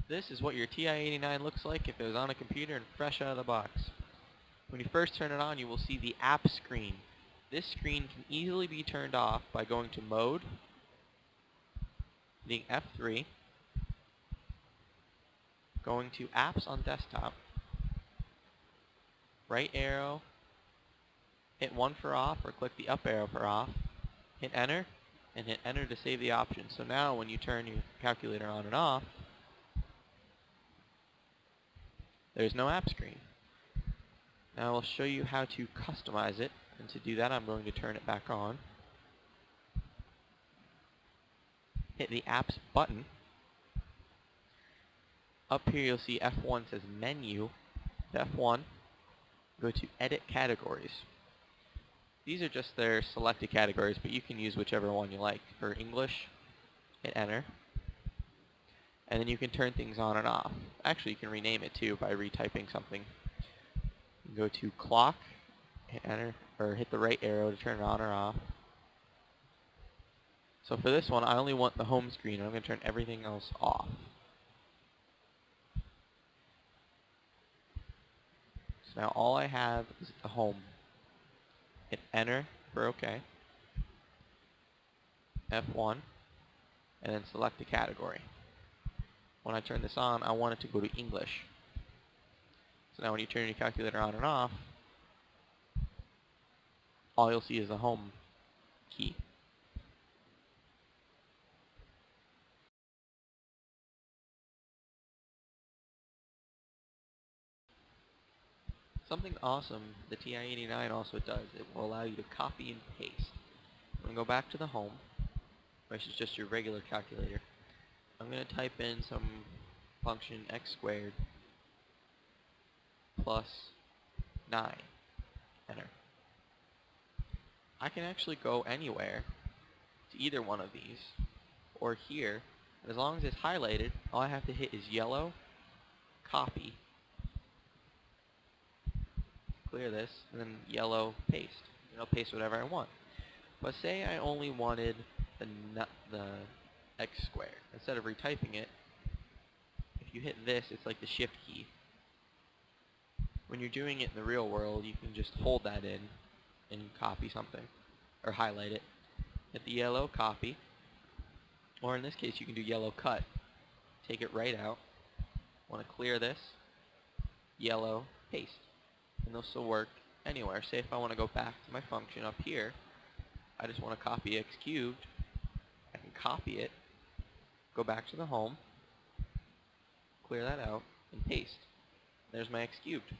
This is what your TI-89 looks like if it was on a computer and fresh out of the box. When you first turn it on, you will see the app screen. This screen can easily be turned off by going to Mode, hitting F3, going to Apps on Desktop, right arrow, hit 1 for off or click the up arrow for off, hit enter, and hit enter to save the option. So now when you turn your calculator on and off, there's no app screen. Now I'll show you how to customize it, and to do that I'm going to turn it back on. Hit the apps button. Up here you'll see F1 says menu. Hit F1, go to edit categories. These are just their selected categories, but you can use whichever one you like. For English, hit enter. And then you can turn things on and off. Actually, you can rename it too by retyping something. Go to clock, hit enter, or hit the right arrow to turn it on or off. So for this one, I only want the home screen, and I'm going to turn everything else off. So now all I have is the home. Hit enter for OK. F1, and then select the category. When I turn this on, I want it to go to English. So now when you turn your calculator on and off, all you'll see is the home key. Something awesome the TI-89 also does, it will allow you to copy and paste. I'm going to go back to the home, which is just your regular calculator. I'm going to type in some function x squared plus 9. Enter. I can actually go anywhere to either one of these, or here, and as long as it's highlighted, all I have to hit is yellow, copy, clear this, and then yellow, paste. And I'll paste whatever I want. But say I only wanted the x squared. Instead of retyping it, if you hit this, it's like the shift key. When you're doing it in the real world, you can just hold that in and copy something, or highlight it. Hit the yellow, copy, or in this case you can do yellow cut. Take it right out. Want to clear this, yellow, paste. And this will work anywhere. Say if I want to go back to my function up here, I just want to copy x cubed, I can copy it, go back to the home, clear that out, and paste. There's my x cubed.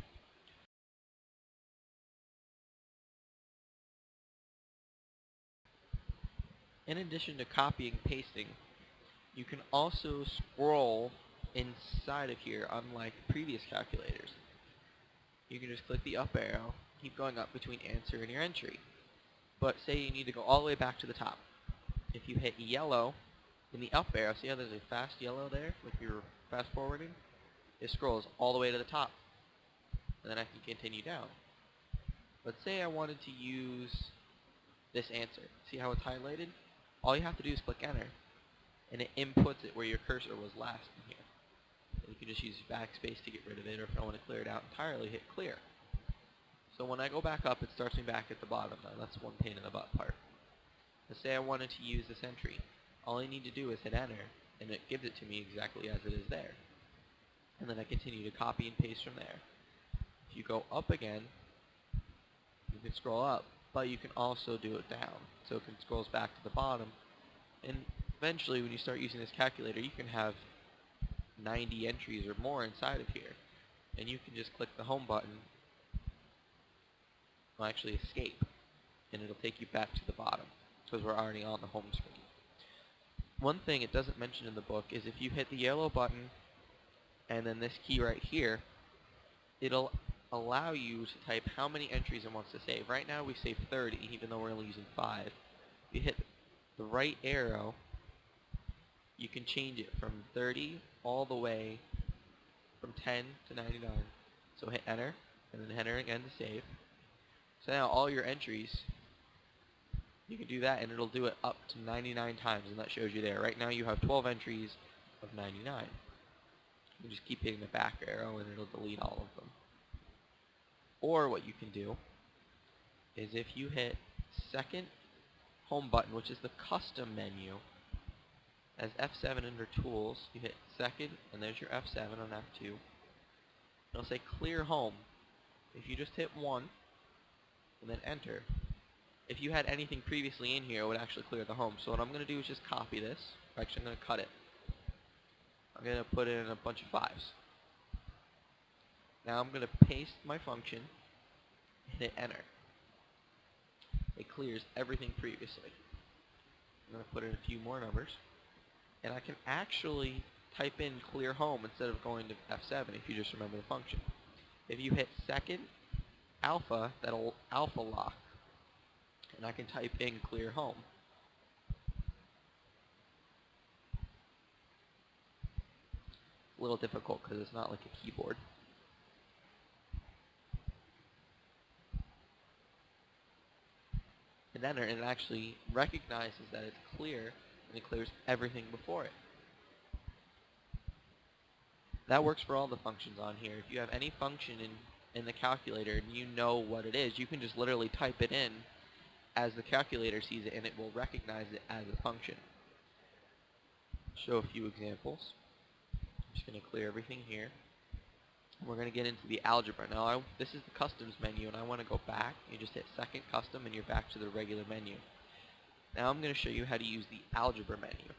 In addition to copying and pasting, you can also scroll inside of here, unlike previous calculators. You can just click the up arrow, keep going up between answer and your entry. But say you need to go all the way back to the top. If you hit yellow in the up arrow, see how there's a fast yellow there, like you're fast forwarding? It scrolls all the way to the top, and then I can continue down. But say I wanted to use this answer. See how it's highlighted? All you have to do is click enter, and it inputs it where your cursor was last in here. And you can just use backspace to get rid of it, or if I want to clear it out entirely, hit clear. So when I go back up, it starts me back at the bottom. Now that's one pain in the butt part. Let's say I wanted to use this entry. All I need to do is hit enter, and it gives it to me exactly as it is there. And then I continue to copy and paste from there. If you go up again, you can scroll up, but you can also do it down. So it scrolls back to the bottom. And eventually, when you start using this calculator, you can have 90 entries or more inside of here. And you can just click the home button, well, actually escape, and it'll take you back to the bottom, because we're already on the home screen. One thing it doesn't mention in the book is if you hit the yellow button and then this key right here, it'll allow you to type how many entries it wants to save. Right now we save 30, even though we're only using 5. If you hit the right arrow, you can change it from 30 all the way from 10 to 99. So hit enter, and then enter again to save. So now all your entries, you can do that, and it'll do it up to 99 times, and that shows you there. Right now you have 12 entries of 99. You just keep hitting the back arrow and it'll delete all of them. Or what you can do is if you hit second home button, which is the custom menu, as F7 under tools, you hit second and there's your F7 on F2. It'll say clear home. If you just hit 1 and then enter, if you had anything previously in here, it would actually clear the home. So what I'm going to do is just copy this. Actually, I'm going to cut it. I'm going to put in a bunch of 5s. Now I'm going to paste my function and hit enter. It clears everything previously. I'm going to put in a few more numbers. And I can actually type in clear home instead of going to F7 if you just remember the function. If you hit second alpha, that'll alpha lock. And I can type in clear home. It's a little difficult because it's not like a keyboard. And enter, and it actually recognizes that it's clear, and it clears everything before it. That works for all the functions on here. If you have any function in the calculator and you know what it is, you can just literally type it in as the calculator sees it, and it will recognize it as a function. Show a few examples. I'm just going to clear everything here. We're going to get into the algebra. Now, this is the customs menu, and I want to go back. You just hit second custom, and you're back to the regular menu. Now I'm going to show you how to use the algebra menu.